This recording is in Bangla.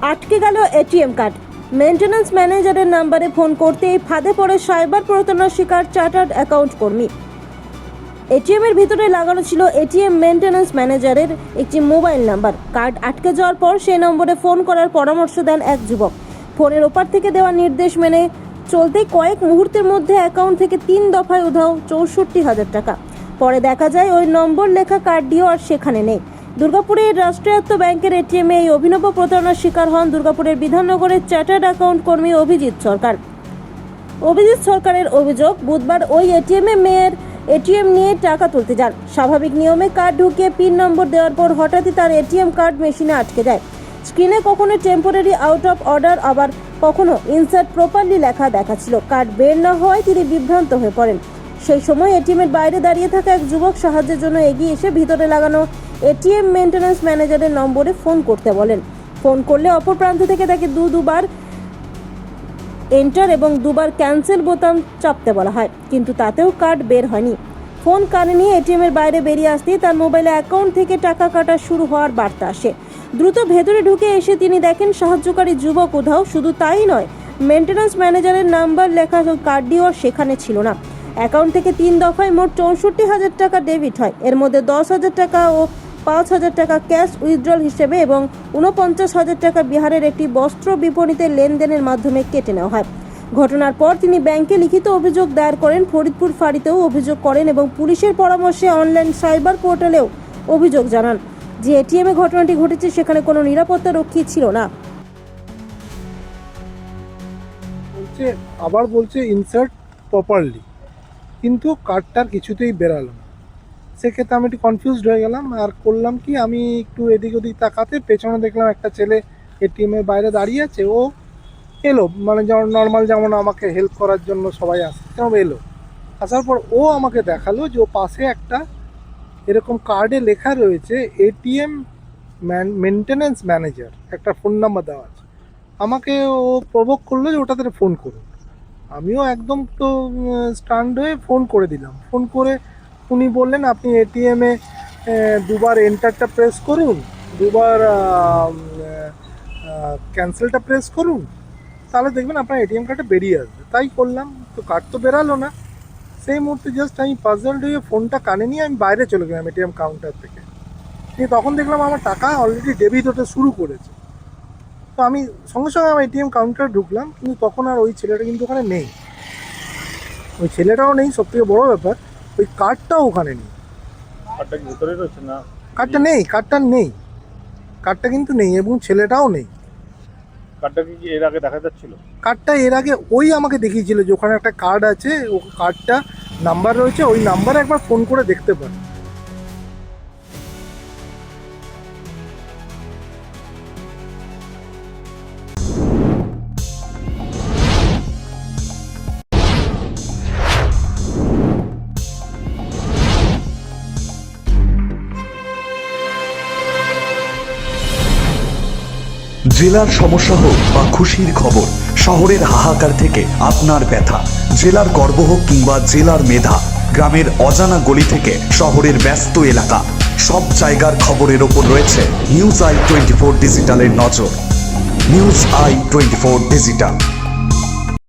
আটকে গেল এটিএম কার্ড। মেইনটেন্যান্স ম্যানেজারের নাম্বারে ফোন করতেই ফাঁদে পড়ে সাইবার প্রতারণার শিকার চার্টার্ড অ্যাকাউন্ট কর্মী। এটিএম এর ভিতরে লাগানো ছিল এটিএম মেইনটেন্যান্স ম্যানেজারের একটি মোবাইল নাম্বার। কার্ড আটকে যাওয়ার পর সেই নম্বরে ফোন করার পরামর্শ দেন এক যুবক। ফোনের ওপার থেকে দেওয়া নির্দেশ মেনে চলতেই কয়েক মুহূর্তের মধ্যে অ্যাকাউন্ট থেকে 3 দফায় উধাও 64,000 টাকা। পরে দেখা যায় ওই নম্বর লেখা কার্ডটিও আর সেখানে নেই। দুর্গাপুরের রাষ্ট্রায়ত্ত ব্যাংকের এটিএমে এই অভিনব প্রতারণার শিকার হন দুর্গাপুরের বিধাননগরের চার্টার্ড অ্যাকাউন্ট কর্মী অভিজিৎ সরকারের অভিযোগ, বুধবার ওই এটিএমে মেয়ের এটিএম নিয়ে টাকা তুলতে যান। স্বাভাবিক নিয়মে কার্ড ঢুকিয়ে পিন নম্বর দেওয়ার পর হঠাৎই তার এটিএম কার্ড মেশিনে আটকে যায়। স্ক্রিনে কখনো টেম্পোরারি আউট অফ অর্ডার, আবার কখনো ইনসার্ট প্রপারলি লেখা দেখাচ্ছিল। কার্ড বের না হওয়ায় তিনি বিভ্রান্ত হয়ে পড়েন। সেই সময় এটিএমের বাইরে দাঁড়িয়ে থাকা এক যুবক সাহায্যের জন্য এগিয়ে এসে ভিতরে লাগানো এটিএম মেইনটেন্যান্স ম্যানেজারের নম্বরে ফোন করতে বলেন। ফোন করলে অপর প্রান্ত থেকে তাকে দুবার এন্টার এবং দুবার ক্যান্সেল বোতাম চাপতে বলা হয়, কিন্তু তাতেও কার্ড বের হয়নি। ফোন কানে নিয়ে এটিএম এর বাইরে বেরিয়ে আসতেই তার মোবাইলে অ্যাকাউন্ট থেকে টাকা কাটা শুরু হওয়ার বার্তা আসে। দ্রুত ভেতরে ঢুকে এসে তিনি দেখেন সাহায্যকারী যুবক উধাও। শুধু তাই নয়, মেইনটেন্যান্স ম্যানেজারের নাম্বার লেখা কার্ডটিও সেখানে ছিল না। অ্যাকাউন্ট থেকে 3 দফায় মোট 64,000 টাকা ডেবিট হয়। এর মধ্যে 10,000 টাকা ও 5,000 টাকা ক্যাশ উইথড্রল হিসেবে এবং 49,000 টাকা বিহারের একটি বস্ত্র বিপণীতে লেনদেনের মাধ্যমে কেটে নেওয়া হয়। ঘটনার পর তিনি ব্যাংকে লিখিত অভিযোগ দায়ের করেন, ফরিদপুর ফাঁড়িতেও অভিযোগ করেন এবং পুলিশের পরামর্শে অনলাইন সাইবার পোর্টালেও অভিযোগ জানান যে এটিএমে ঘটনাটি ঘটেছে সেখানে কোনো নিরাপত্তা রক্ষী ছিল না। বলছে ইনসার্ট প্রপারলি, কিন্তু কার্ডটার কিছুতেই বেরালো না। সেক্ষেত্রে আমি একটু কনফিউজড হয়ে গেলাম। আর করলাম কি, আমি একটু এদিক ওদিক তাকাতে পেছনে দেখলাম একটা ছেলে এটিএমের বাইরে দাঁড়িয়ে আছে। ও এলো, মানে যেমন নর্মাল যেমন আমাকে হেল্প করার জন্য সবাই আসে তেমন এলো। আসার পর ও আমাকে দেখালো যে ও পাশে একটা এরকম কার্ডে লেখা রয়েছে এটিএম মেইনটেন্যান্স ম্যানেজার, একটা ফোন নাম্বার দেওয়া আছে। আমাকে ও প্রভোগ করলো যে ওটাতে ফোন করুন। আমিও একদম তো স্টান্ড হয়ে ফোন করে দিলাম। ফোন করে উনি বললেন আপনি এটিএমে দুবার এন্টারটা প্রেস করুন, দুবার ক্যান্সেলটা প্রেস করুন, তাহলে দেখবেন আপনার এটিএম কার্ডটা বেরিয়ে আসবে। তাই করলাম, তো কার্ড তো বেরালো না। সেই মুহূর্তে জাস্ট আমি পাজলড হয়ে ফোনটা কানে নিয়ে আমি বাইরে চলে গেলাম এটিএম কাউন্টার থেকে। তখন দেখলাম আমার টাকা অলরেডি ডেবিট হতে শুরু করেছে। তো আমি সঙ্গে সঙ্গে আমার এটিএম কাউন্টারে ঢুকলাম, কিন্তু তখন আর ওই ছেলেটা কিন্তু ওখানে নেই। ওই ছেলেটাও নেই, সবথেকে বড় ব্যাপার ওই কার্ডটাও ওখানে নেই। কার্ডটা নেই, কার্ডটা কিন্তু নেই এবং ছেলেটাও নেই। কার্ডটা কি এর আগে দেখা যাচ্ছিল? কার্ডটা এর আগে ওই আমাকে দেখিয়েছিল যে ওখানে একটা কার্ড আছে, ও কার্ডটা নাম্বার রয়েছে, ওই নাম্বারে একবার ফোন করে দেখতে পারে। জেলার সমস্যা হোক বা খুশির খবর, শহরের হাহাকার থেকে আপনার ব্যথা, জেলার গর্ব হোক কিংবা জেলার মেধা, গ্রামের অজানা গলি থেকে শহরের ব্যস্ত এলাকা, সব জায়গার খবরের ওপর রয়েছে নিউজ আই 24 ডিজিটালের নজর। News I 24 digital.